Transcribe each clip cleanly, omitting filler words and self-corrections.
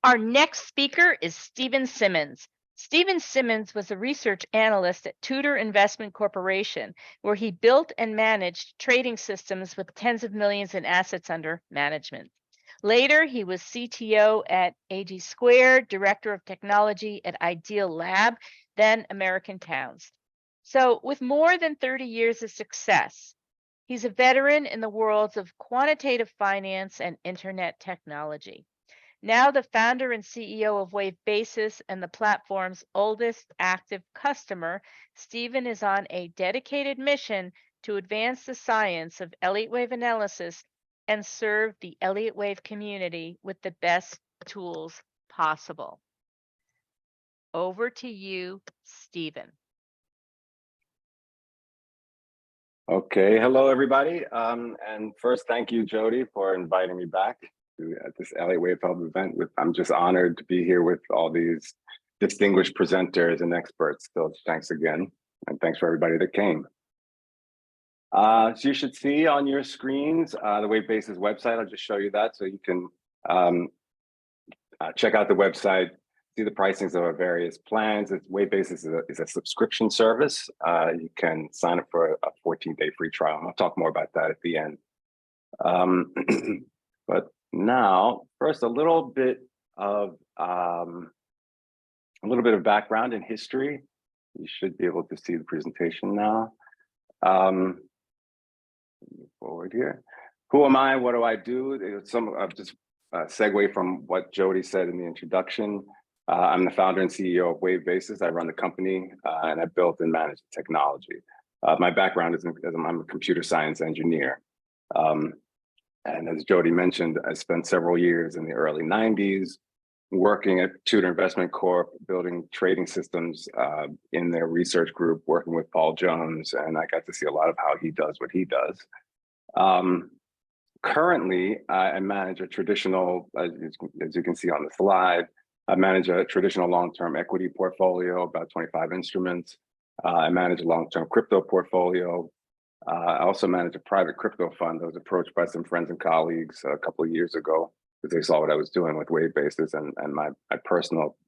Our next speaker is Stephen Simmons. Stephen Simmons was a research analyst at Tudor Investment Corporation, where he built and managed trading systems with tens of millions in assets under management. Later, he was CTO at AG Squared, Director of Technology at Ideal Lab, then American Towns. So with more than 30 years of success, he's a veteran in the worlds of quantitative finance and internet technology. Now the founder and CEO of WaveBasis and the platform's oldest active customer, Stephen is on a dedicated mission to advance the science of Elliott Wave analysis and serve the Elliott Wave community with the best tools possible. Over to you, Stephen. Okay, hello everybody. And first, thank you, Jody, for inviting me back at this Elliott Wave Hub event. I'm just honored to be here with all these distinguished presenters and experts. So thanks again, and thanks for everybody that came. So you should see on your screens the WaveBasis website. I'll just show you that so you can check out the website, see the pricings of our various plans. WaveBasis is a subscription service. You can sign up for a 14-day free trial. I'll talk more about that at the end. But now, first, a little bit of background and history. You should be able to see the presentation now. Move forward here. Who am I? What do I do? Just segue from what Jody said in the introduction. I'm the founder and CEO of WaveBasis. I run the company and I built and manage the technology. My background is I'm a computer science engineer. And as Jody mentioned, I spent several years in the early 90s working at Tudor Investment Corp, building trading systems in their research group, working with Paul Jones, and I got to see a lot of how he does what he does. Currently, I manage a traditional, as you can see on the slide, I manage a traditional long-term equity portfolio, about 25 instruments. I manage a long-term crypto portfolio. I also manage a private crypto fund. I was approached by some friends and colleagues a couple of years ago because they saw what I was doing with WaveBasis and my personal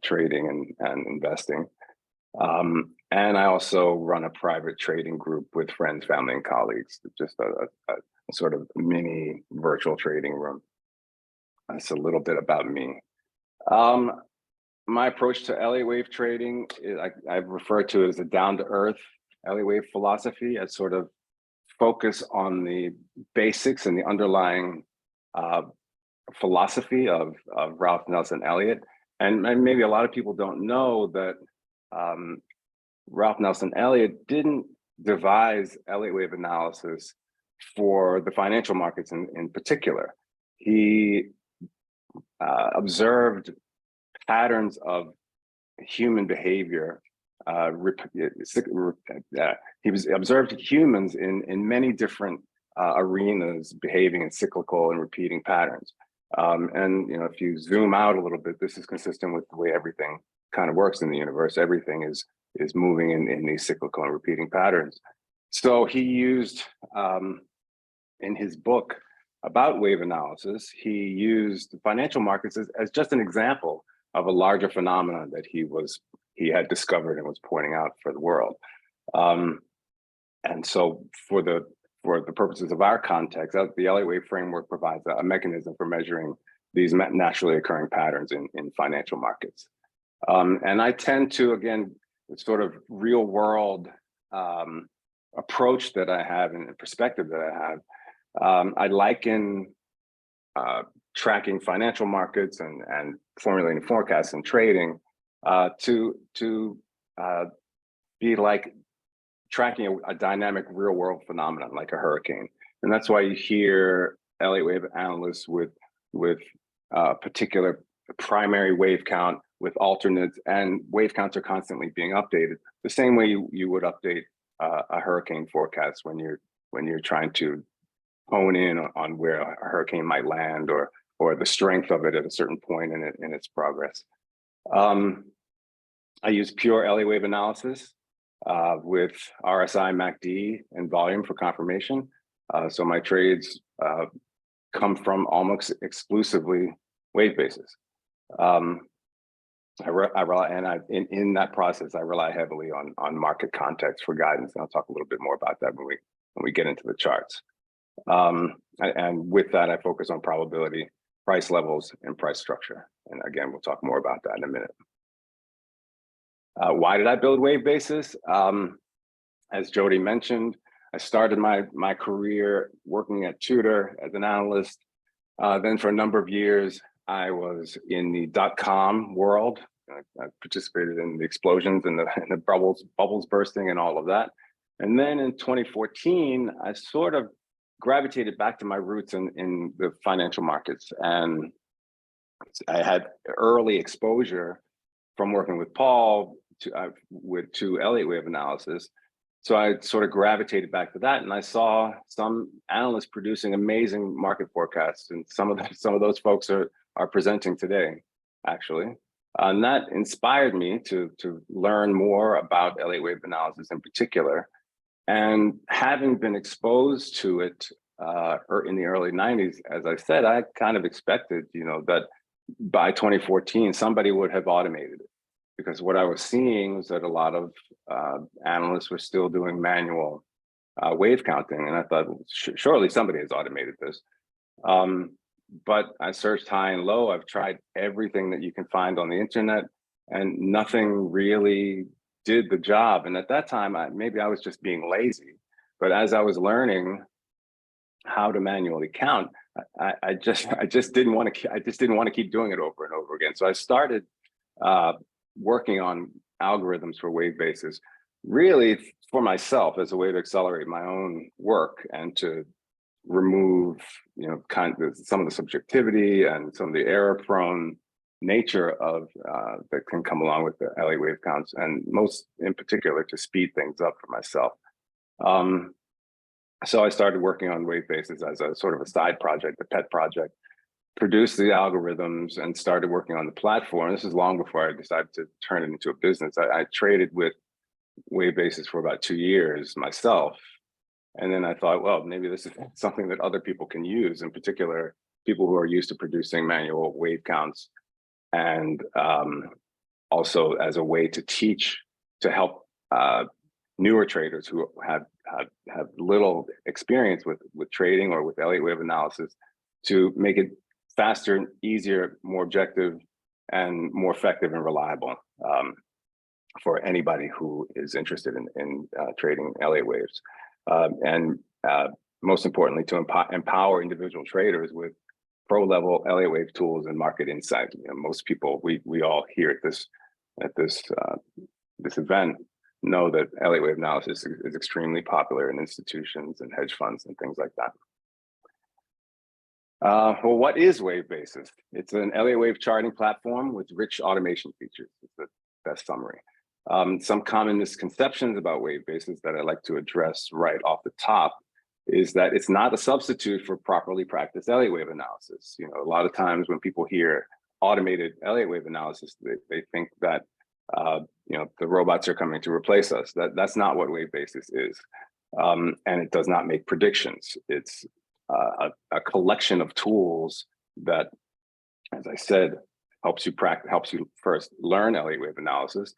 trading and investing. And I also run a private trading group with friends, family, and colleagues, just a sort of mini virtual trading room. That's a little bit about me. My approach to Elliott Wave trading, I refer to it as a down-to-earth Elliott Wave philosophy, as sort of focus on the basics and the underlying philosophy of Ralph Nelson Elliott. And maybe a lot of people don't know that Ralph Nelson Elliott didn't devise Elliott Wave analysis for the financial markets in particular. He observed patterns of human behavior. He observed humans in many different arenas behaving in cyclical and repeating patterns. And if you zoom out a little bit, this is consistent with the way everything kind of works in the universe. Everything is moving in these cyclical and repeating patterns. So he used, in his book about wave analysis, he used the financial markets as just an example of a larger phenomenon that he had discovered and was pointing out for the world. And so for the purposes of our context, the Elliott Wave framework provides a mechanism for measuring these naturally occurring patterns in financial markets. And I tend to, again, the sort of real world approach that I have and perspective that I have, I liken tracking financial markets and formulating forecasts and trading to be like tracking a dynamic real world phenomenon like a hurricane. And that's why you hear Elliott Wave analysts with particular primary wave count with alternates, and wave counts are constantly being updated the same way you would update a hurricane forecast when you're trying to hone in on where a hurricane might land or the strength of it at a certain point in its progress. I use pure Elliott Wave analysis with RSI, MACD, and volume for confirmation. So my trades come from almost exclusively WaveBasis. In that process, I rely heavily on market context for guidance, and I'll talk a little bit more about that when we get into the charts. And with that, I focus on probability, price levels, and price structure. And again, we'll talk more about that in a minute. Why did I build WaveBasis? As Jody mentioned, I started my career working at Tudor as an analyst. Then for a number of years, I was in the .com world. I participated in the explosions and the bubbles bursting and all of that. And then in 2014, I sort of gravitated back to my roots in the financial markets. And I had early exposure from working with Paul to Elliott Wave analysis. So I sort of gravitated back to that, and I saw some analysts producing amazing market forecasts, and some of those folks are presenting today, actually. And that inspired me to learn more about Elliott Wave analysis in particular. And having been exposed to it in the early 90s, as I said, I kind of expected, that by 2014, somebody would have automated it. Because what I was seeing was that a lot of analysts were still doing manual wave counting. And I thought, surely somebody has automated this. But I searched high and low. I've tried everything that you can find on the internet, and nothing really did the job. And at that time, maybe I was just being lazy. But as I was learning how to manually count, I just didn't want to keep doing it over and over again. So I started working on algorithms for WaveBasis, really for myself as a way to accelerate my own work and to remove, some of the subjectivity and some of the error-prone nature of that can come along with the Elliott wave counts, and most in particular to speed things up for myself. So I started working on WaveBasis as a sort of a side project, a pet project, produced the algorithms and started working on the platform. This is long before I decided to turn it into a business. I traded with WaveBasis for about 2 years myself. And then I thought, well, maybe this is something that other people can use, in particular, people who are used to producing manual wave counts, and also as a way to teach, to help newer traders who have little experience with trading or with Elliott wave analysis, to make it faster, easier, more objective, and more effective and reliable for anybody who is interested in trading Elliott waves. And most importantly, to empower individual traders with pro-level Elliott wave tools and market insight. Most people, we all here at this event know that Elliott wave analysis is extremely popular in institutions and hedge funds and things like that. Well, what is WaveBasis? It's an Elliott wave charting platform with rich automation features. It's the best summary. Some common misconceptions about WaveBasis that I'd like to address right off the top is that it's not a substitute for properly practiced Elliott wave analysis. A lot of times when people hear automated Elliott wave analysis, they think that the robots are coming to replace us. That's not what WaveBasis is, and it does not make predictions. It's a collection of tools that, as I said, helps you first learn Elliott wave analysis,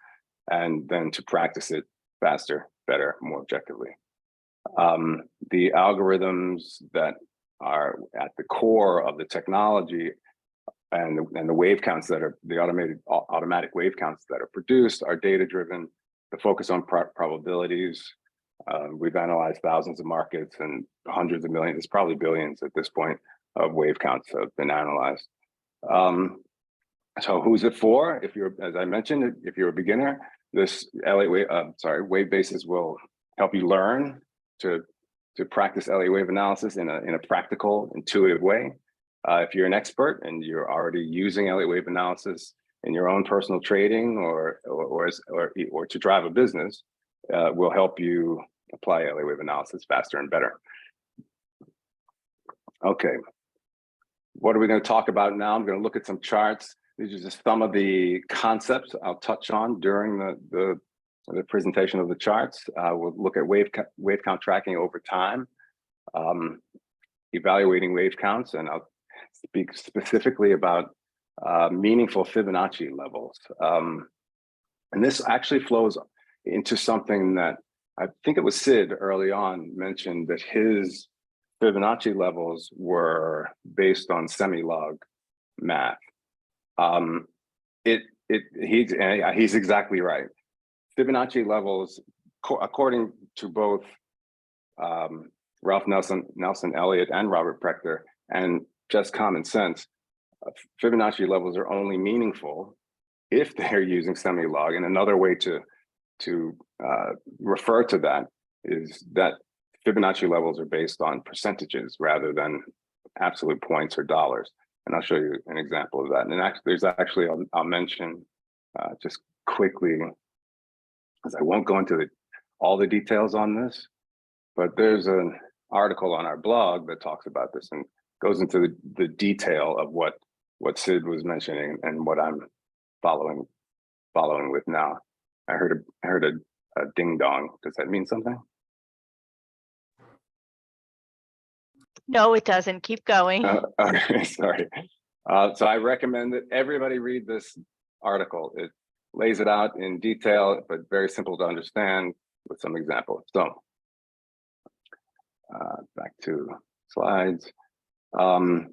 and then to practice it faster, better, more objectively. The algorithms that are at the core of the technology and the wave counts that are the automatic wave counts that are produced are data-driven. The focus on probabilities. We've analyzed thousands of markets and hundreds of millions, it's probably billions at this point, of wave counts have been analyzed. So who's it for? If you're, as I mentioned, if you're a beginner, this WaveBasis will help you learn to practice Elliott wave analysis in a practical, intuitive way. If you're an expert and you're already using Elliott wave analysis in your own personal trading or to drive a business, will help you apply Elliott wave analysis faster and better. Okay, what are we going to talk about now? I'm going to look at some charts. These are just some of the concepts I'll touch on during the presentation of the charts. We'll look at wave count tracking over time, evaluating wave counts, and I'll speak specifically about meaningful Fibonacci levels. And this actually flows into something that I think it was Sid early on mentioned, that his Fibonacci levels were based on semi-log math. He's exactly right. Fibonacci levels, according to both Ralph Nelson, Elliott, and Robert Prechter, and just common sense, Fibonacci levels are only meaningful if they're using semi-log. And another way to refer to that is that Fibonacci levels are based on percentages rather than absolute points or dollars. And I'll show you an example of that. And there's actually, I'll mention just quickly, because I won't go into all the details on this, but there's an article on our blog that talks about this and goes into the detail of what Sid was mentioning and what I'm following with now. I heard a ding dong. Does that mean something? No, it doesn't. Keep going. Okay, sorry. So I recommend that everybody read this article. It lays it out in detail, but very simple to understand with some examples. So back to slides. And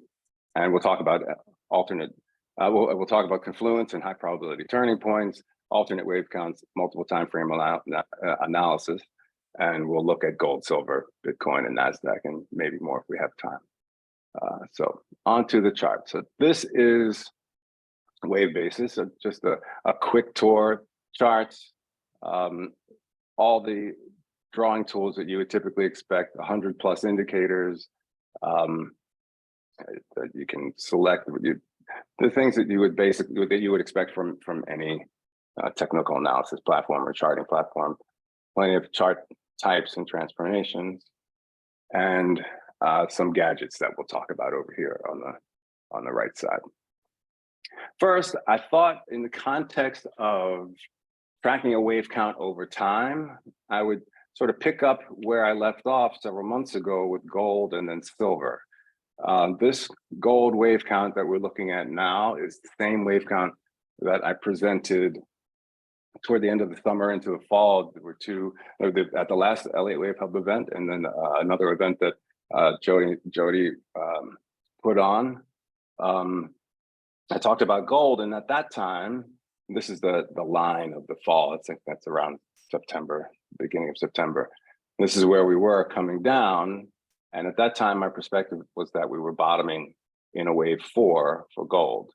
we'll talk about alternate, we'll talk about confluence and high probability turning points, alternate wave counts, multiple time frame analysis, and we'll look at gold, silver, Bitcoin, and Nasdaq, and maybe more if we have time. So on to the chart. So this is WaveBasis, so just a quick tour. Charts, all the drawing tools that you would typically expect, 100+ indicators. That you can select the things that you would expect from any technical analysis platform or charting platform. Plenty of chart types and transformations, and some gadgets that we'll talk about over here on the right side. First, I thought in the context of tracking a wave count over time, I would sort of pick up where I left off several months ago with gold and then silver. This gold wave count that we're looking at now is the same wave count that I presented toward the end of the summer into the fall. There were two at the last Elliott Wave Hub event, and then another event that Jody put on. I talked about gold, and at that time, this is the line of the fall. I think that's around September, beginning of September. This is where we were coming down. And at that time, my perspective was that we were bottoming in a wave 4 for gold.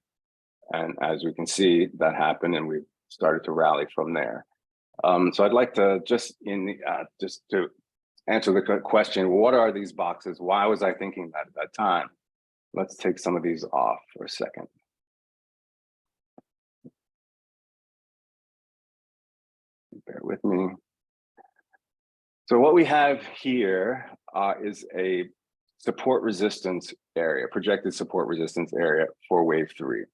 And as we can see, that happened, and we started to rally from there. So I'd like to just to answer the question, what are these boxes? Why was I thinking that at that time? Let's take some of these off for a second. Bear with me. So what we have here is a support resistance area, projected support resistance area for wave 3.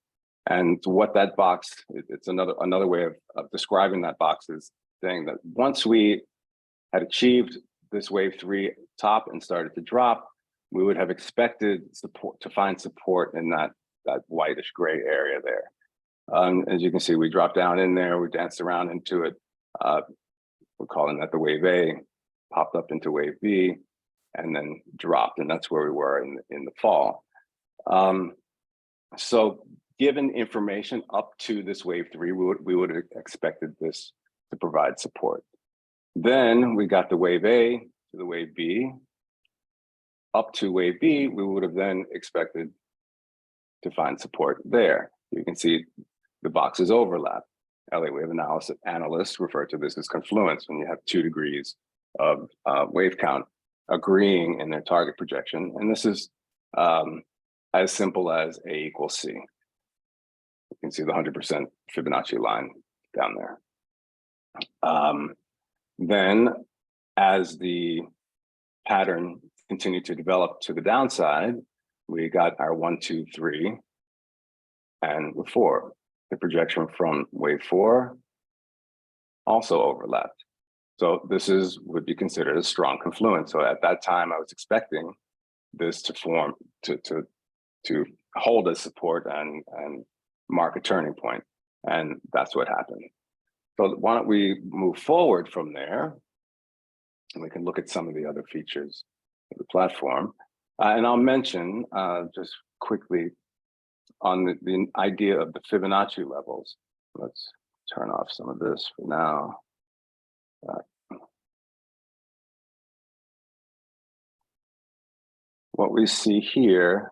And what that box, it's another way of describing that box is saying that once we had achieved this wave 3 top and started to drop, we would have expected support to find support in that whitish gray area there. As you can see, we dropped down in there, we danced around into it. We're calling that the wave A, popped up into wave B, and then dropped, and that's where we were in the fall. So given information up to this wave 3, we would have expected this to provide support. Then we got the wave A to the wave B. Up to wave B, we would have then expected to find support there. You can see the boxes overlap. Elliott Wave analysts refer to this as confluence, when you have 2 degrees of wave count agreeing in their target projection. And this is as simple as A equals C. You can see the 100% Fibonacci line down there. Then as the pattern continued to develop to the downside, we got our 1, 2, 3, and 4. The projection from wave 4 also overlapped. So this would be considered a strong confluence. So at that time, I was expecting this to form, to hold as support and mark a turning point, and that's what happened. So why don't we move forward from there, and we can look at some of the other features of the platform. And I'll mention just quickly on the idea of the Fibonacci levels. Let's turn off some of this for now. What we see here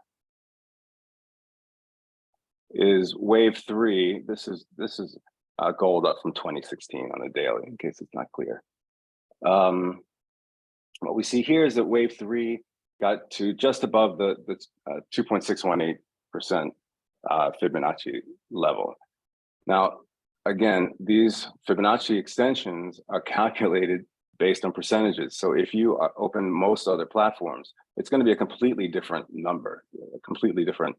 is wave 3. This is gold up from 2016 on the daily, in case it's not clear. What we see here is that wave 3 got to just above the 2.618% Fibonacci level. Now, again, these Fibonacci extensions are calculated based on percentages. So if you open most other platforms, it's going to be a completely different number, a completely different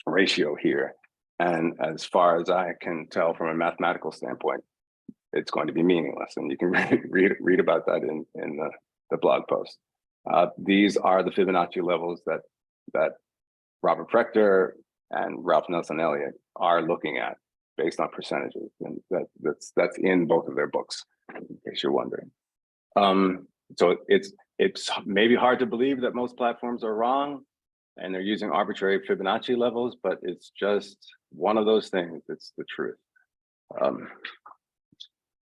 ratio here. And as far as I can tell from a mathematical standpoint, it's going to be meaningless. And you can read about that in the blog post. These are the Fibonacci levels that Robert Prechter and Ralph Nelson Elliott are looking at based on percentages. And that's in both of their books, in case you're wondering. So it's maybe hard to believe that most platforms are wrong and they're using arbitrary Fibonacci levels, but it's just one of those things. It's the truth.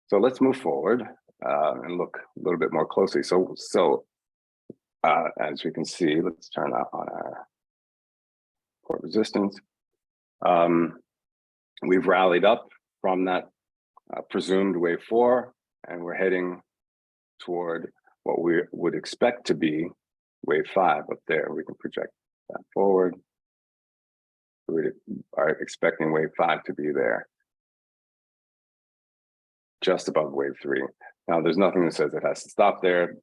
So let's move forward and look a little bit more closely. So as we can see, let's turn on our support resistance. We've rallied up from that presumed wave 4, and we're heading toward what we would expect to be wave 5 up there. We can project that forward. We are expecting wave 5 to be there, just above wave 3. Now, there's nothing that says it has to stop there.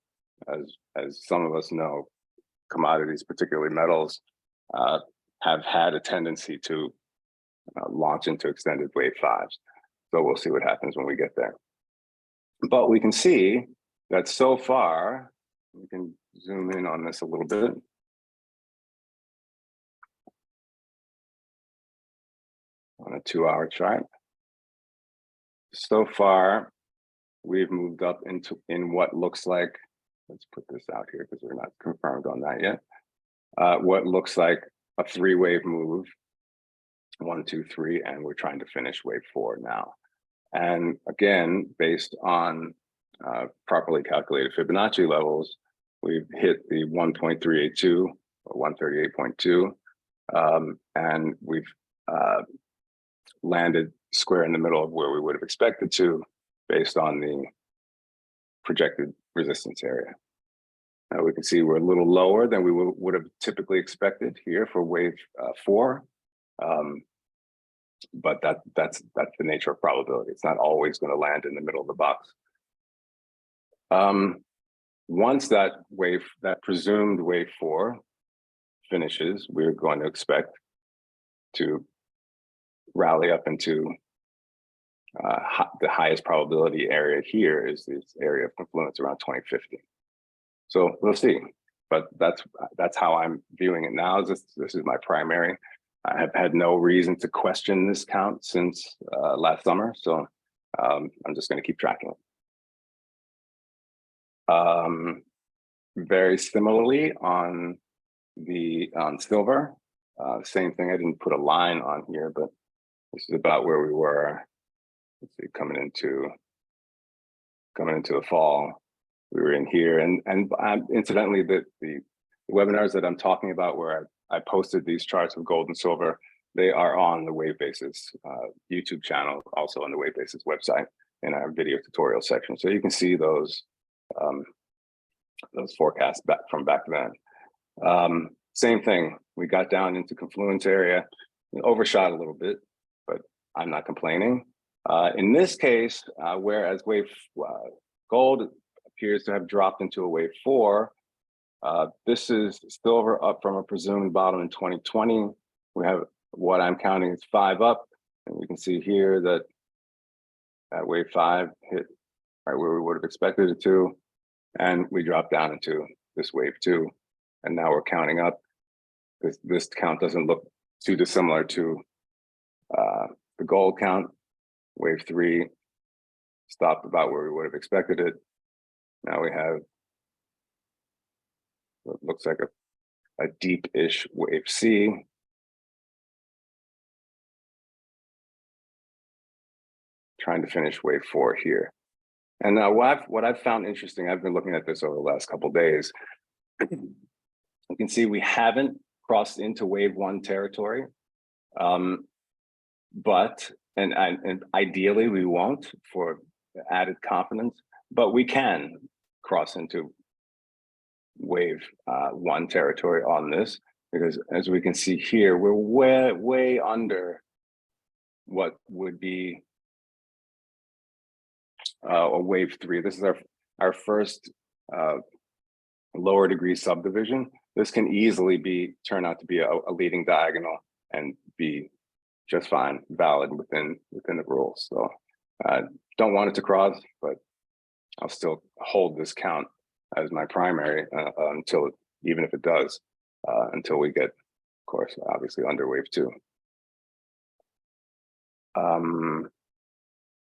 As some of us know, commodities, particularly metals, have had a tendency to launch into extended wave 5s. So we'll see what happens when we get there. But we can see that so far, we can zoom in on this a little bit. On a 2-hour chart. So far, we've moved up in what looks like, let's put this out here because we're not confirmed on that yet. What looks like a 3-wave move, 1, 2, 3, and we're trying to finish wave 4 now. And again, based on properly calculated Fibonacci levels, we've hit the 1.382 or 138.2, and we've landed square in the middle of where we would have expected to, based on the projected resistance area. Now we can see we're a little lower than we would have typically expected here for wave 4. But that's the nature of probability. It's not always going to land in the middle of the box. Once that presumed wave 4 finishes, we're going to expect to rally up into the highest probability area here is this area of confluence around 2050. So we'll see, but that's how I'm viewing it now. This is my primary. I have had no reason to question this count since last summer, so I'm just going to keep tracking it. Very similarly on silver, same thing. I didn't put a line on here, but this is about where we were. Let's see, coming into the fall, we were in here, and incidentally, the webinars that I'm talking about, where I posted these charts of gold and silver, they are on the WaveBasis YouTube channel, also on the WaveBasis website in our video tutorial section. So you can see those forecasts from back then. Same thing, we got down into confluence area, overshot a little bit, but I'm not complaining. In this case, whereas gold appears to have dropped into a wave 4, this is silver up from a presumed bottom in 2020. We have what I'm counting is 5 up, and we can see here that wave 5 hit right where we would have expected it to, and we dropped down into this wave 2, and now we're counting up. This count doesn't look too dissimilar to the gold count, wave 3 stopped about where we would have expected it. Now we have what looks like a deep-ish wave C. Trying to finish wave 4 here. And now what I've found interesting, I've been looking at this over the last couple of days. You can see we haven't crossed into wave 1 territory, but ideally we won't for added confidence, but we can cross into wave 1 territory on this, because as we can see here, we're way under what would be a wave 3. This is our first lower degree subdivision. This can easily turn out to be a leading diagonal and be just fine, valid within the rules. So don't want it to cross, but I'll still hold this count as my primary until, even if it does, until we get, of course, obviously under wave 2.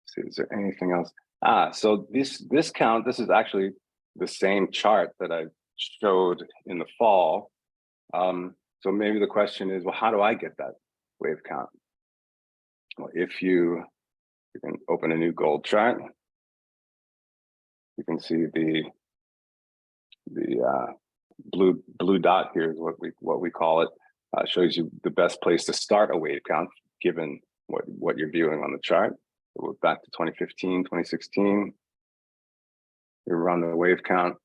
See, is there anything else? So this count, this is actually the same chart that I showed in the fall. So maybe the question is, well, how do I get that wave count? Well, if you can open a new gold chart, you can see the blue dot here is what we call it. Shows you the best place to start a wave count given what you're viewing on the chart. So we're back to 2015, 2016. We run the wave count.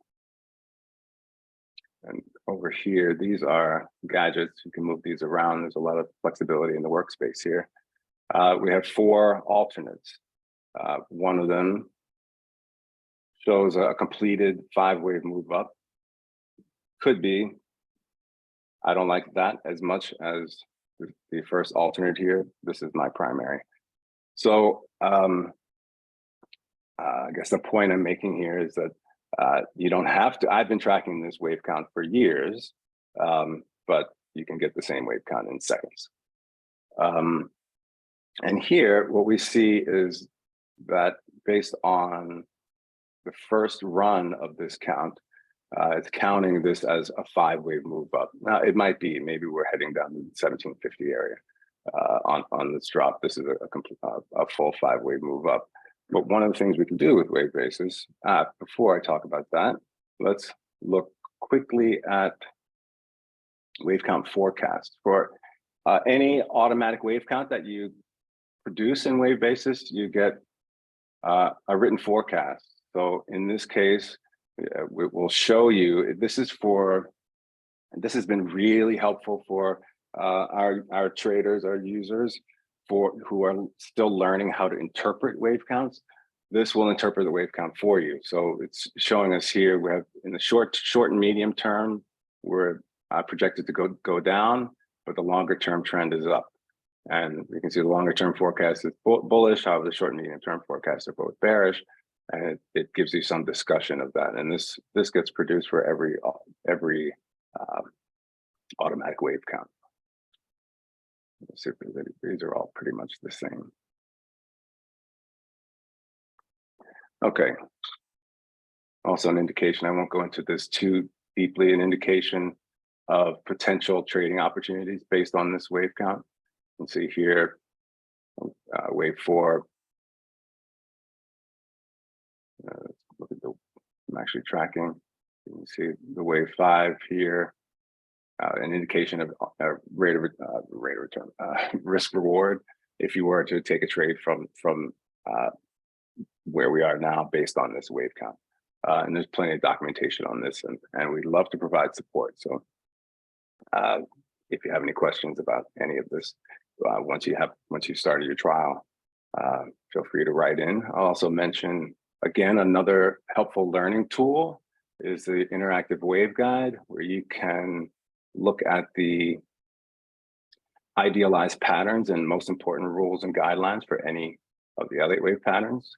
And over here, these are gadgets. You can move these around. There's a lot of flexibility in the workspace here. We have 4 alternates. One of them shows a completed 5-wave move up. Could be. I don't like that as much as the first alternate here. This is my primary. So I guess the point I'm making here is that you don't have to. I've been tracking this wave count for years, but you can get the same wave count in seconds. And here, what we see is that based on the first run of this count, it's counting this as a 5-wave move up. Now, it might be, maybe we're heading down to the 1750 area on this drop. This is a full 5-wave move up. But one of the things we can do with WaveBasis, before I talk about that, let's look quickly at wave count forecast. For any automatic wave count that you produce in WaveBasis, you get a written forecast. So in this case, we will show you, this has been really helpful for our traders, our users, who are still learning how to interpret wave counts. This will interpret the wave count for you. So it's showing us here, we have in the short and medium term, we're projected to go down, but the longer term trend is up. And you can see the longer term forecast is bullish, however the short and medium term forecasts are both bearish. And it gives you some discussion of that. And this gets produced for every automatic wave count. Let's see if these are all pretty much the same. Okay. Also an indication, I won't go into this too deeply, an indication of potential trading opportunities based on this wave count. You can see here, wave 4. Let's look at I'm actually tracking. You can see the wave 5 here. An indication of rate of return, risk reward, if you were to take a trade from where we are now based on this wave count. And there's plenty of documentation on this, and we'd love to provide support. So if you have any questions about any of this, once you started your trial, feel free to write in. I'll also mention, again, another helpful learning tool is the interactive wave guide, where you can look at the idealized patterns and most important rules and guidelines for any of the Elliott Wave patterns.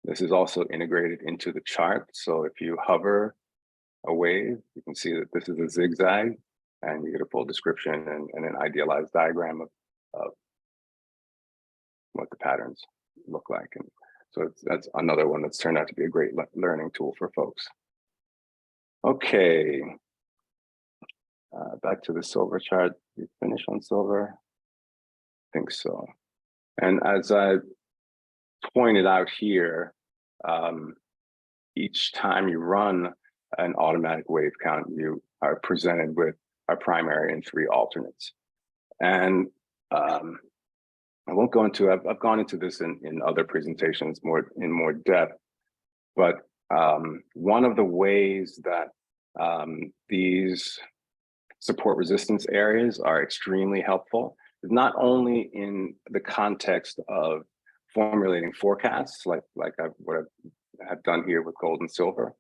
This is also integrated into the chart. So if you hover a wave, you can see that this is a zigzag, and you get a full description and an idealized diagram of what the patterns look like. And so that's another one that's turned out to be a great learning tool for folks. Okay, back to the silver chart. We finish on silver? I think so. And as I pointed out here, each time you run an automatic wave count, you are presented with a primary and 3 alternates. And I won't go into, I've gone into this in other presentations in more depth, but one of the ways that these support resistance areas are extremely helpful is not only in the context of formulating forecasts, like what I have done here with gold and silver.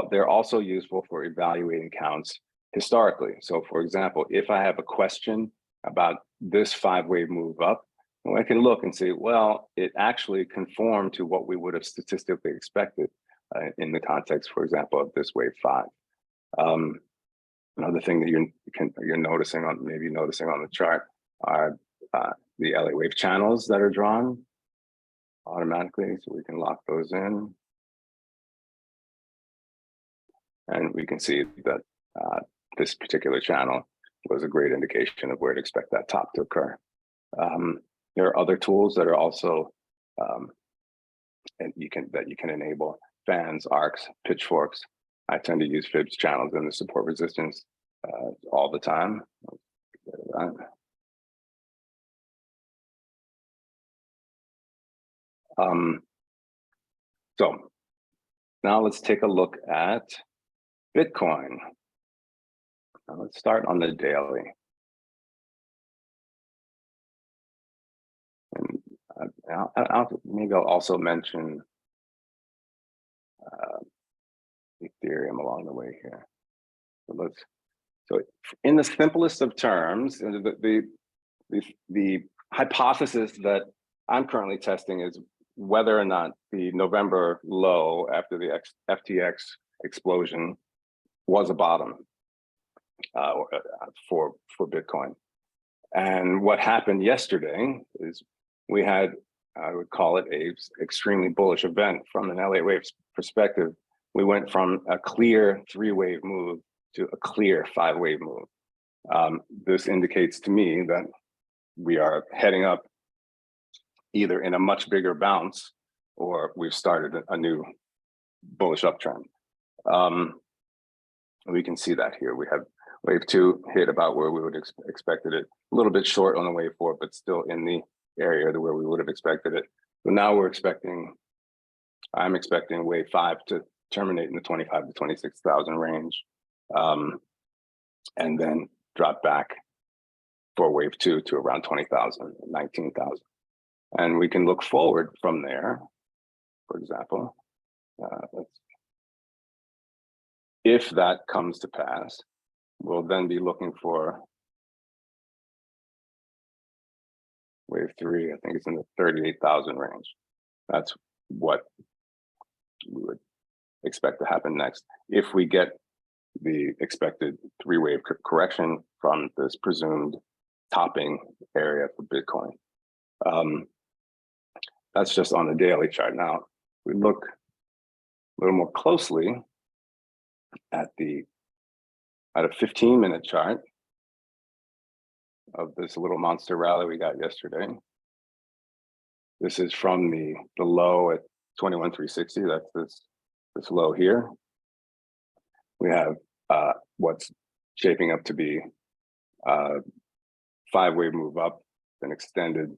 They're also useful for evaluating counts historically. So for example, if I have a question about this 5-wave move up, well, I can look and say, well, it actually conformed to what we would have statistically expected in the context, for example, of this wave 5. Another thing that you're noticing on the chart are the Elliott Wave channels that are drawn automatically, so we can lock those in. And we can see that this particular channel was a great indication of where to expect that top to occur. There are other tools that are also and you can enable: fans, arcs, pitchforks. I tend to use fibs channels in the support resistance all the time. So now let's take a look at Bitcoin. Now let's start on the daily. And maybe I'll also mention Ethereum along the way here. So in the simplest of terms, the hypothesis that I'm currently testing is whether or not the November low after the FTX explosion was a bottom for Bitcoin. And what happened yesterday is we had, I would call it a extremely bullish event from an Elliott Wave perspective. We went from a clear 3-wave move to a clear 5-wave move. This indicates to me that we are heading up either in a much bigger bounce or we've started a new bullish uptrend. We can see that here. We have wave 2 hit about where we would have expected it, a little bit short on the wave 4, but still in the area where we would have expected it. So now I'm expecting wave 5 to terminate in the 25 to 26,000 range, and then drop back for wave 2 to around 20,000, 19,000. And we can look forward from there, for example. If that comes to pass, we'll then be looking for wave 3, I think it's in the 38,000 range. That's what we would expect to happen next if we get the expected 3-wave correction from this presumed topping area for Bitcoin. That's just on the daily chart. Now, we look a little more closely at a 15-minute chart of this little monster rally we got yesterday. This is from the low at 21,360. That's this low here. We have what's shaping up to be a 5-wave move up, an extended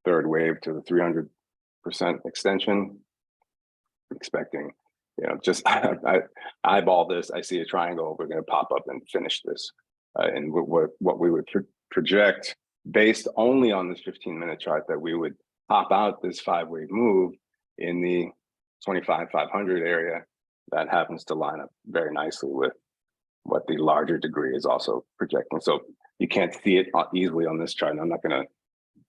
3rd wave to the 300% extension. Expecting, just I eyeball this, I see a triangle, we're going to pop up and finish this. And what we would project based only on this 15-minute chart, that we would pop out this 5-wave move in the 25,500 area. That happens to line up very nicely with what the larger degree is also projecting. So you can't see it easily on this chart, and I'm not going to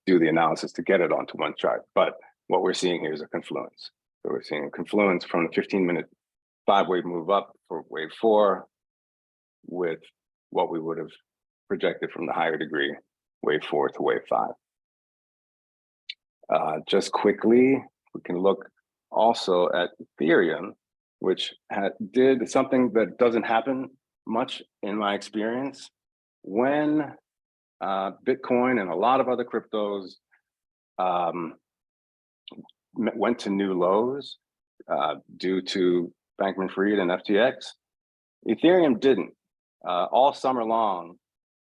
do the analysis to get it onto one chart, but what we're seeing here is a confluence. So we're seeing a confluence from the 15-minute 5-wave move up for wave 4 with what we would have projected from the higher degree, wave 4 to wave 5. Just quickly, we can look also at Ethereum, which did something that doesn't happen much in my experience. When Bitcoin and a lot of other cryptos went to new lows due to Bankman-Fried and FTX, Ethereum didn't. All summer long,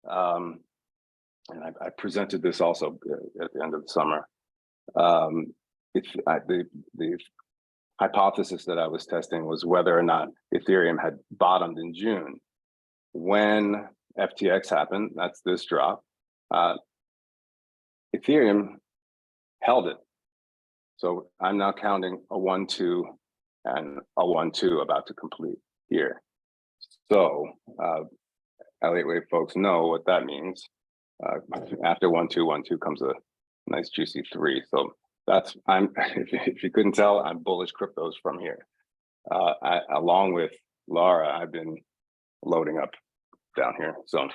and I presented this also at the end of the summer. The hypothesis that I was testing was whether or not Ethereum had bottomed in June. When FTX happened, that's this drop, Ethereum held it. So I'm now counting a 1-2 and a 1-2 about to complete here. So Elliott Wave folks know what that means. After 1-2, 1-2 comes a nice juicy 3. So that's, if you couldn't tell, I'm bullish cryptos from here. Along with Laura, I've been loading up down here. So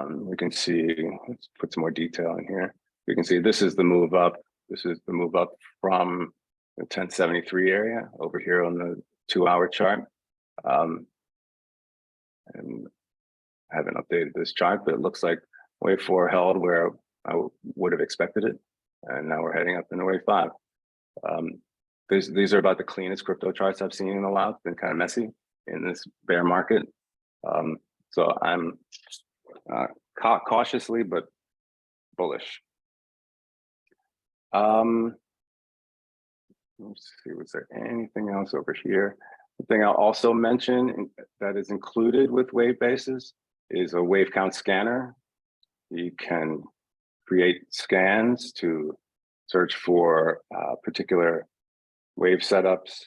we can see, let's put some more detail in here. We can see this is the move up. This is the move up from the 1073 area over here on the 2-hour chart. And I haven't updated this chart, but it looks like wave 4 held where I would have expected it. And now we're heading up into wave 5. These are about the cleanest crypto charts I've seen in a while. It's been kind of messy in this bear market. So I'm cautiously, but bullish. Let's see, was there anything else over here? The thing I'll also mention that is included with WaveBasis is a wave count scanner. You can create scans to search for particular wave setups,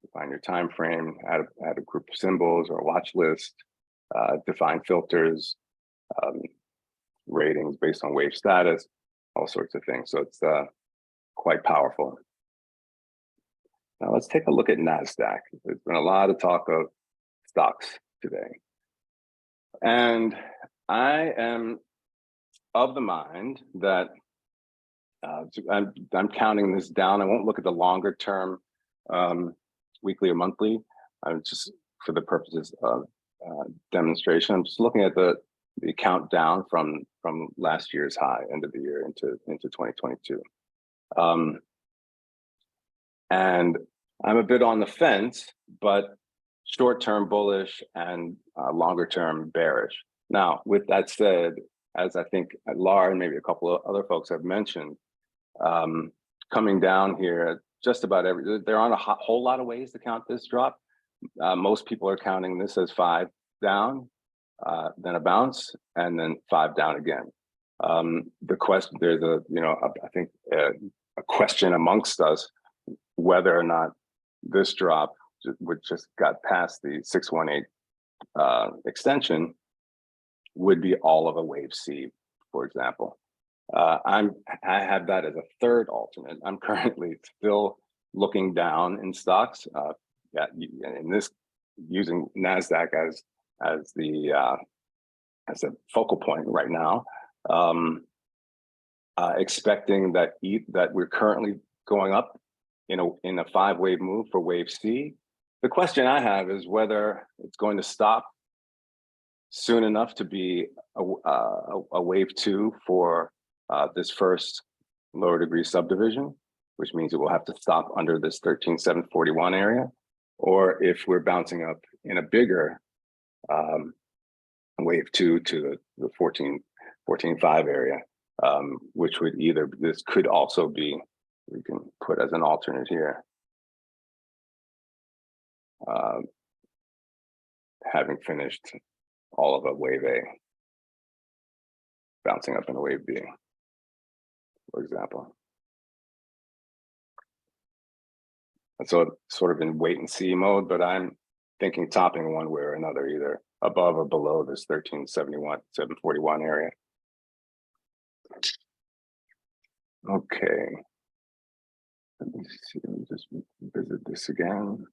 define your time frame, add a group of symbols or a watch list, define filters, ratings based on wave status, all sorts of things. So it's quite powerful. Now let's take a look at Nasdaq. There's been a lot of talk of stocks today. And I am of the mind that I'm counting this down. I won't look at the longer term weekly or monthly. I'm just, for the purposes of demonstration, I'm just looking at the count down from last year's high, end of the year into 2022. And I'm a bit on the fence, but short-term bullish and longer-term bearish. Now, with that said, as I think Laura and maybe a couple of other folks have mentioned, coming down here, just about there aren't a whole lot of ways to count this drop. Most people are counting this as 5 down, then a bounce, and then 5 down again. The question, there's I think a question amongst us whether or not this drop, which just got past the 618 extension, would be all of a wave C, for example. I have that as a third alternate. I'm currently still looking down in stocks. In this, using Nasdaq as a focal point right now, expecting that we're currently going up in a 5-wave move for wave C. The question I have is whether it's going to stop soon enough to be a wave 2 for this first lower degree subdivision, which means it will have to stop under this 13,741 area, or if we're bouncing up in a bigger wave 2 to the 14.5 area, which would this could also be, we can put as an alternate here, having finished all of a wave A, bouncing up in a wave B, for example. And so sort of in wait and see mode, but I'm thinking topping one way or another, either above or below this 13,741 area. Okay. Let me see, let me just visit this again.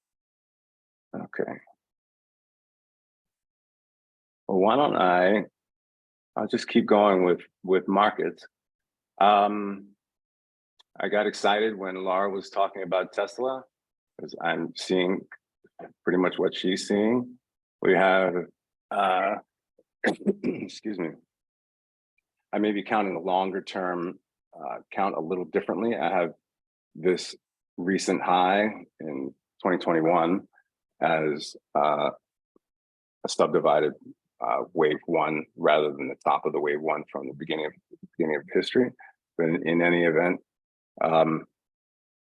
Okay. Well, why don't I I'll just keep going with markets. I got excited when Laura was talking about Tesla, because I'm seeing pretty much what she's seeing. We have, excuse me, I may be counting the longer term count a little differently. I have this recent high in 2021 as a subdivided wave one rather than the top of the wave one from the beginning of history. But in any event, I'm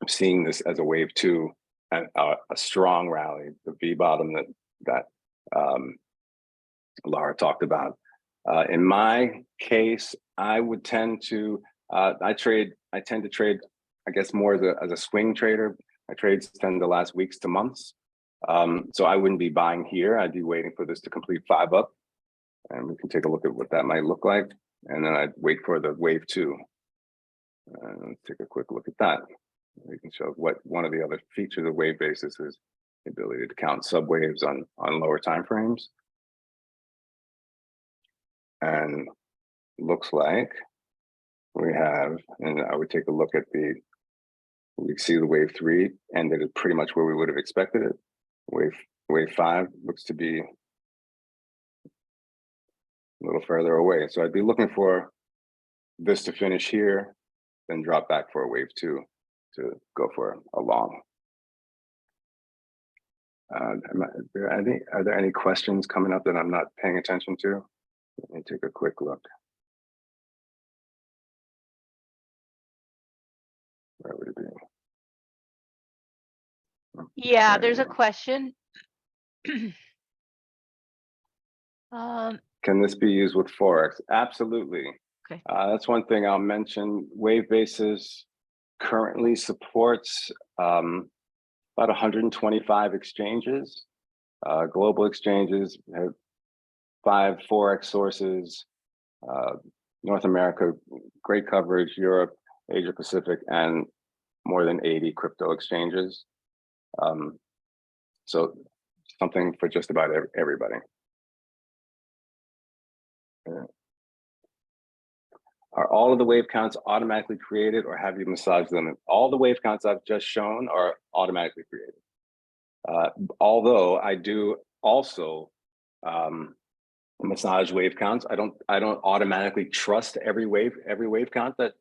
seeing this as a wave two and a strong rally, the V bottom that Laura talked about. In my case, I would tend to I tend to trade, I guess, more as a swing trader. My trades tend to last weeks to months. So I wouldn't be buying here. I'd be waiting for this to complete 5 up, and we can take a look at what that might look like. And then I'd wait for the wave 2. Let's take a quick look at that. We can show what one of the other features of WaveBasis is the ability to count subwaves on lower time frames. And looks like we have, and I would take a look at we see the wave 3 ended at pretty much where we would have expected it. Wave 5 looks to be a little further away. So I'd be looking for this to finish here, then drop back for a wave 2 to go for a long. Are there any questions coming up that I'm not paying attention to? Let me take a quick look. Where would it be? Yeah, there's a question. Can this be used with Forex? Absolutely. Okay. That's one thing I'll mention. WaveBasis currently supports about 125 exchanges, global exchanges, have 5 Forex sources, North America, great coverage, Europe, Asia Pacific, and more than 80 crypto exchanges. So something for just about everybody. Are all of the wave counts automatically created, or have you massaged them? All the wave counts I've just shown are automatically created. Although I do also massage wave counts. I don't automatically trust every wave count that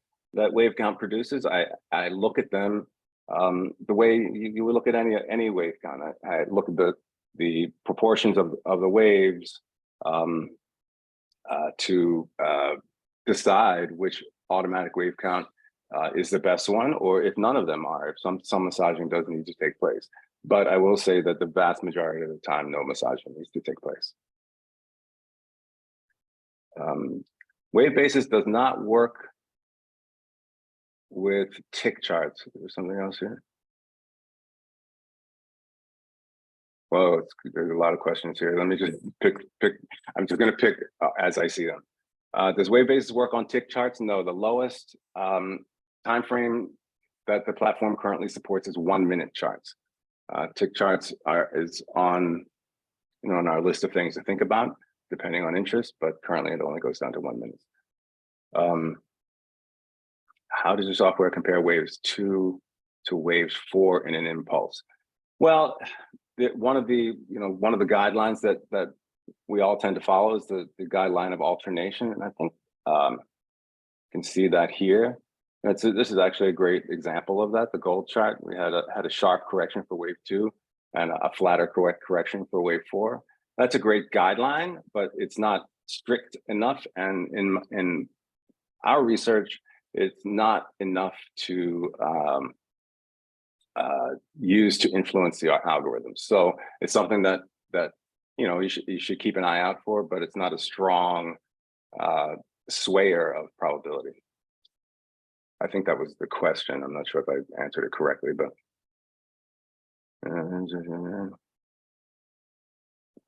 wave count produces. I look at them the way you would look at any wave count. I look at the proportions of the waves to decide which automatic wave count is the best one, or if none of them are, if some massaging does need to take place. But I will say that the vast majority of the time, no massaging needs to take place. WaveBasis does not work with tick charts. There's something else here. Well, there's a lot of questions here. Let me just pick. I'm just going to pick as I see them. Does WaveBasis work on tick charts? No. The lowest time frame that the platform currently supports is 1-minute charts. Tick charts is on on our list of things to think about, depending on interest, but currently it only goes down to 1 minute. How does your software compare waves 2 to waves 4 in an impulse? Well, one of the guidelines that we all tend to follow is the guideline of alternation, and I think you can see that here. This is actually a great example of that. The gold chart, we had a sharp correction for wave 2 and a flatter correction for wave 4. That's a great guideline, but it's not strict enough. And in our research, it's not enough to use to influence the algorithms. So it's something that you should keep an eye out for, but it's not a strong swayer of probability. I think that was the question. I'm not sure if I answered it correctly, but.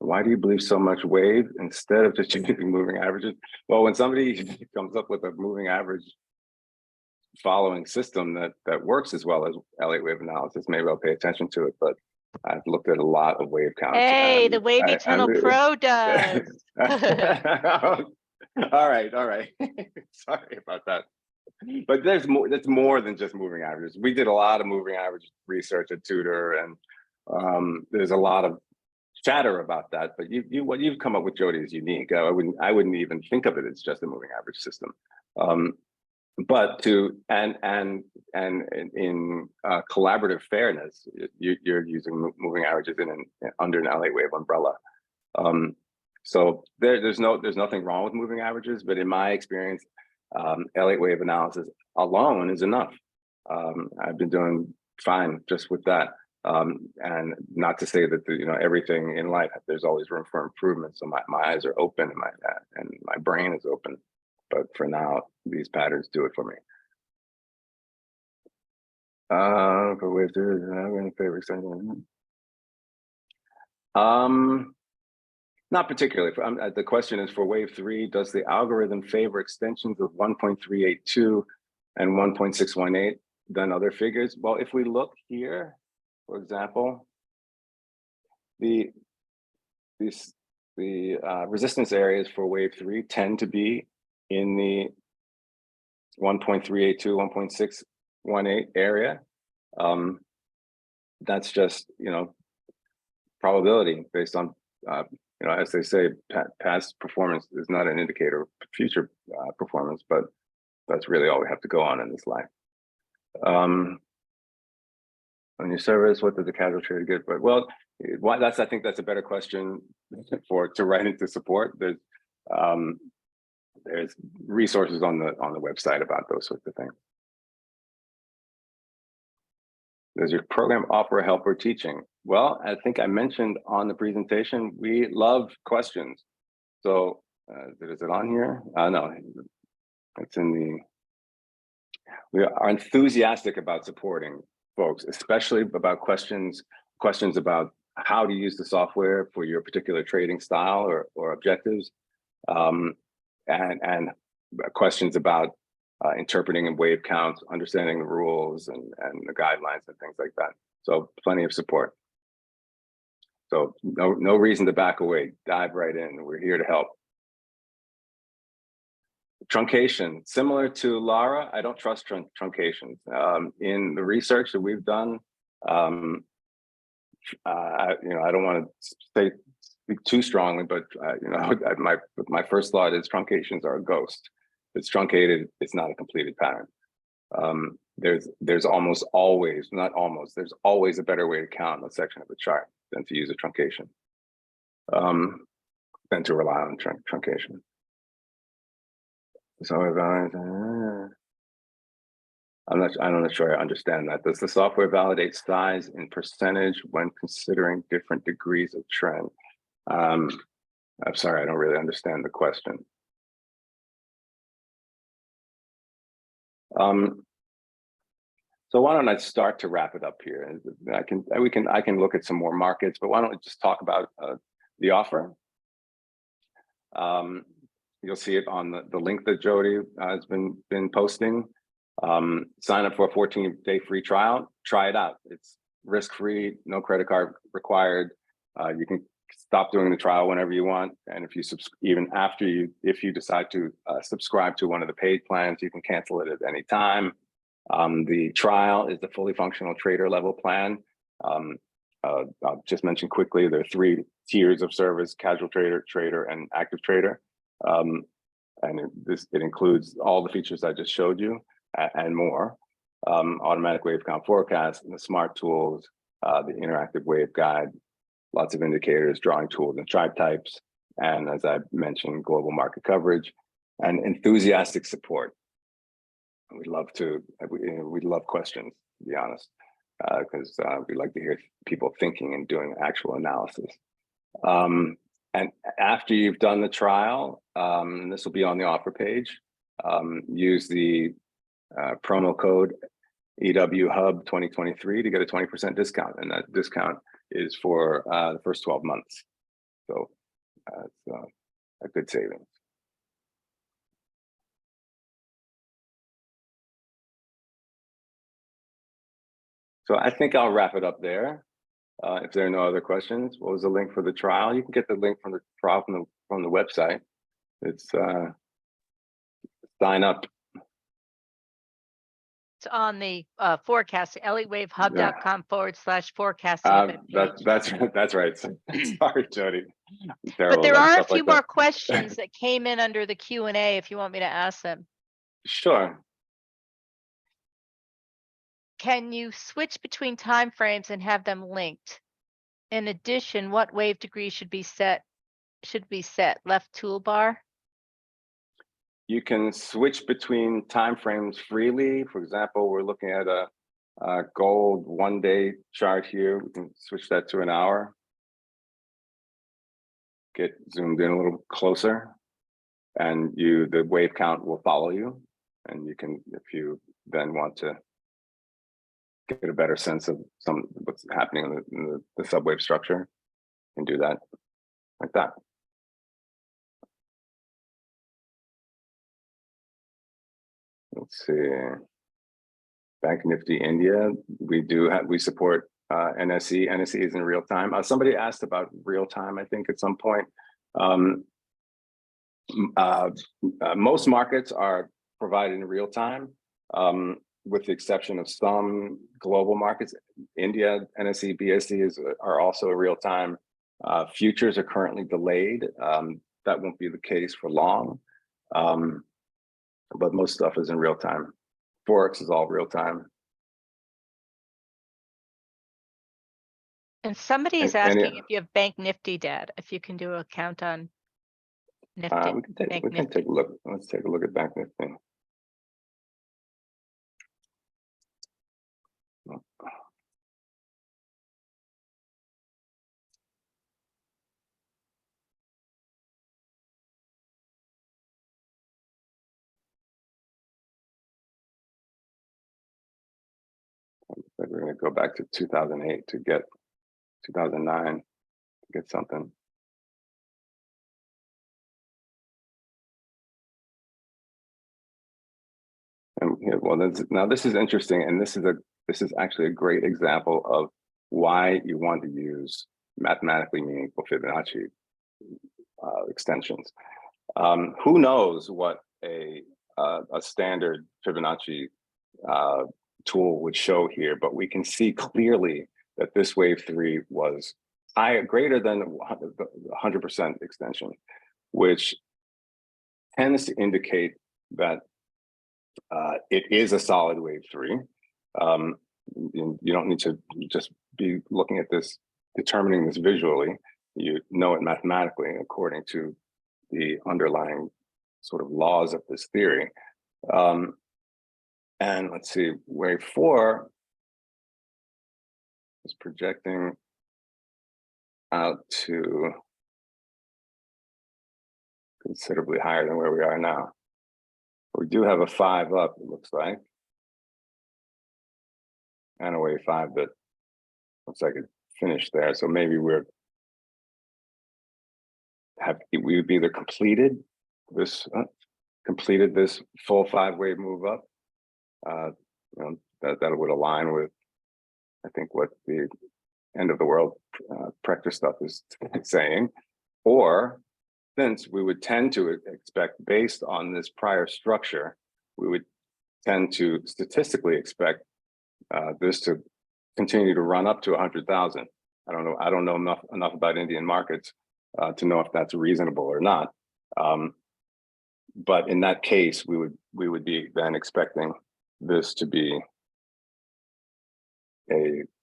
Why do you believe so much wave instead of just using moving averages? Well, when somebody comes up with a moving average following system that works as well as Elliott Wave analysis, maybe I'll pay attention to it, but I've looked at a lot of wave counts. Hey, the Wavy Tunnel Pro does. All right. Sorry about that. But there's more. That's more than just moving averages. We did a lot of moving average research at Tudor, and there's a lot of chatter about that. But what you've come up with, Jody, is unique. I wouldn't even think of it as just a moving average system. But in collaborative fairness, you're using moving averages under an Elliott Wave umbrella. So there's nothing wrong with moving averages, but in my experience, Elliott Wave analysis alone is enough. I've been doing fine just with that. And not to say that everything in life, there's always room for improvement. So my eyes are open and my brain is open. But for now, these patterns do it for me. For wave 3, I'm going to favor extension. Not particularly. The question is for wave 3, does the algorithm favor extensions of 1.382 and 1.618 than other figures? Well, if we look here, for example, the resistance areas for wave 3 tend to be in the 1.382, 1.618 area. That's just, probability based on, as they say, past performance is not an indicator of future performance, but that's really all we have to go on in this life. On your service, what did the casual trader get? But I think that's a better question to write into support. There's resources on the website about those sorts of things. Does your program offer help or teaching? Well, I think I mentioned on the presentation, we love questions. So is it on here? No, it's in the, we are enthusiastic about supporting folks, especially about questions about how to use the software for your particular trading style or objectives, and questions about interpreting and wave counts, understanding the rules and the guidelines and things like that. So plenty of support. So no reason to back away. Dive right in. We're here to help. Truncation, similar to Lara, I don't trust truncations. In the research that we've done, I don't want to speak too strongly, but my first thought is truncations are a ghost. If it's truncated, it's not a completed pattern. There's almost always, not almost, there's always a better way to count a section of a chart than to use a truncation, than to rely on truncation. So I'm not sure I understand that. Does the software validate size in percentage when considering different degrees of trend? I'm sorry, I don't really understand the question. So why don't I start to wrap it up here? I can look at some more markets, but why don't we just talk about the offer? You'll see it on the link that Jody has been posting. Sign up for a 14-day free trial. Try it out. It's risk-free, no credit card required. You can stop doing the trial whenever you want, and if you decide to subscribe to one of the paid plans, you can cancel it at any time. The trial is the fully functional trader level plan. I'll just mention quickly, there are 3 tiers of service: casual trader, and active trader. And it includes all the features I just showed you and more. Automatic wave count forecast, and the smart tools, the interactive wave guide, lots of indicators, drawing tools and chart types, and as I mentioned, global market coverage and enthusiastic support. We'd love questions, to be honest, because we like to hear people thinking and doing actual analysis. And after you've done the trial, and this will be on the offer page, use the promo code EWHub 2023 to get a 20% discount, and that discount is for the first 12 months. So it's a good savings. So I think I'll wrap it up there. If there are no other questions, what was the link for the trial? You can get the link from the trial from the website. It's sign up. It's on the forecast, elliottwavehub.com/forecasting event page. That's right. Sorry, Jody. I'm But terrible there about are a stuff few like more that. questions that came in under the Q&A if you want me to ask them. Sure. Can you switch between time frames and have them linked? In addition, what wave degree should be set? Left toolbar? You can switch between timeframes freely. For example, we're looking at a gold 1-day chart here. We can switch that to an hour. Get zoomed in a little closer, and the wave count will follow you. And you can, if you then want to get a better sense of what's happening in the subwave structure, you can do that like that. Let's see. Bank Nifty India. We support NSE. NSE is in real time. Somebody asked about real time, I think, at some point. Most markets are provided in real time, with the exception of some global markets. India, NSE, BSE are also in real time. Futures are currently delayed. That won't be the case for long, but most stuff is in real time. Forex is all real time. And somebody is asking if you have Bank Nifty data, if you can do a count on Nifty. We can take a look. Let's take a look at Bank Nifty. But we're going to go back to 2008 to get 2009 to get something. And well, now this is interesting, and this is actually a great example of why you want to use mathematically meaningful Fibonacci extensions. Who knows what a standard Fibonacci tool would show here, but we can see clearly that this wave 3 was greater than 100% extension, which tends to indicate that it is a solid wave 3. You don't need to just be looking at this, determining this visually. You know it mathematically according to the underlying sort of laws of this theory. And let's see, wave 4 is projecting out to considerably higher than where we are now. We do have a 5 up, it looks like, and a wave 5 that looks like it finished there. So maybe we've either completed this full 5-wave move up. That would align with, I think, what the end of the world practice stuff is saying, or since we would tend to expect, based on this prior structure, we would tend to statistically expect this to continue to run up to 100,000. I don't know enough about Indian markets to know if that's reasonable or not. But in that case, we would be then expecting this to be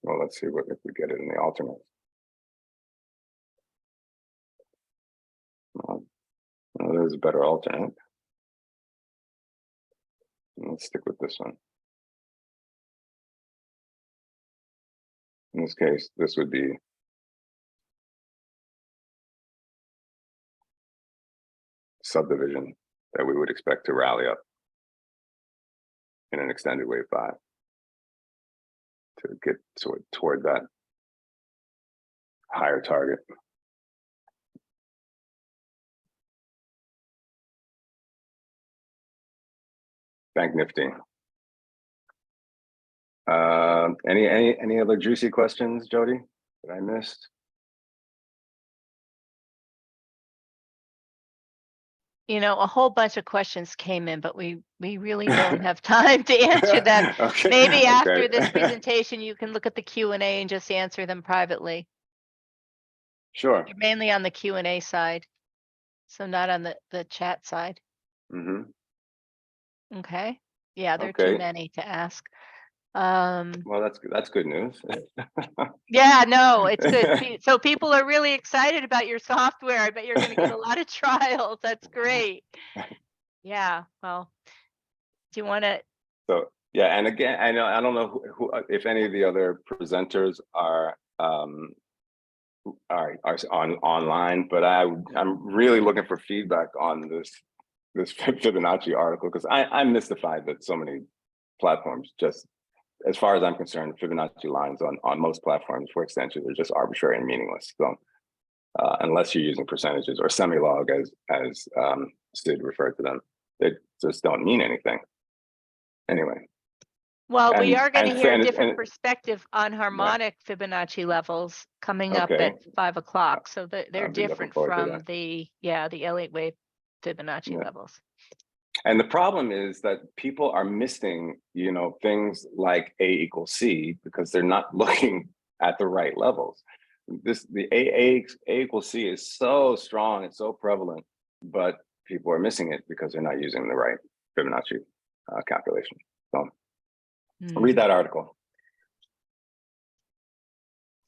well, let's see if we get it in the alternate. Well, there's a better alternate. Let's stick with this one. In this case, this would be subdivision that we would expect to rally up in an extended wave 5 to get toward that higher target. Bank Nifty. Any other juicy questions, Jody, that I missed? You know, a whole bunch of questions came in, but we really don't have time to answer them. Okay, Maybe after okay. this presentation, you can look at the Q&A and just answer them privately. Sure. You're mainly on the Q&A side, so not on the chat side. Hmm. Okay. Yeah, there are Okay. too many to ask. Well, that's good news. Yeah, no, it's good. So people are really excited about your software. I bet you're going to get a lot of trials. That's great. Yeah. Well, do you want to? So yeah, and again, I don't know who if any of the other presenters are online, but I'm really looking for feedback on this Fibonacci article, because I'm mystified that so many platforms, just as far as I'm concerned, Fibonacci lines on most platforms for extensions are just arbitrary and meaningless. So unless you're using percentages or semi-log, as Sid referred to them, they just don't mean anything. Anyway. Well, we are going to hear a and different perspective on harmonic Fibonacci levels coming up Okay. at 5 o'clock. So they're I'll be looking different forward to from that. the Elliott Wave Fibonacci levels. And the problem is that people are missing, things like A equals C because they're not looking at the right levels. The A equals C is so strong, it's so prevalent, but people are missing it because they're not using the right Fibonacci calculation. So read that article.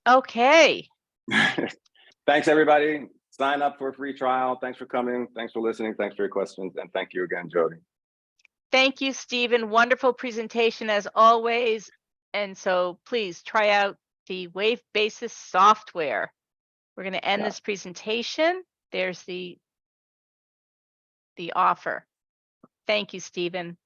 Okay. Thanks, everybody. Sign up for a free trial. Thanks for coming. Thanks for listening. Thanks for your questions. And thank you again, Jody. Thank you, Stephen. Wonderful presentation as always. And so please try out the WaveBasis software. We're going to end this presentation. There's the offer. Thank you, Stephen.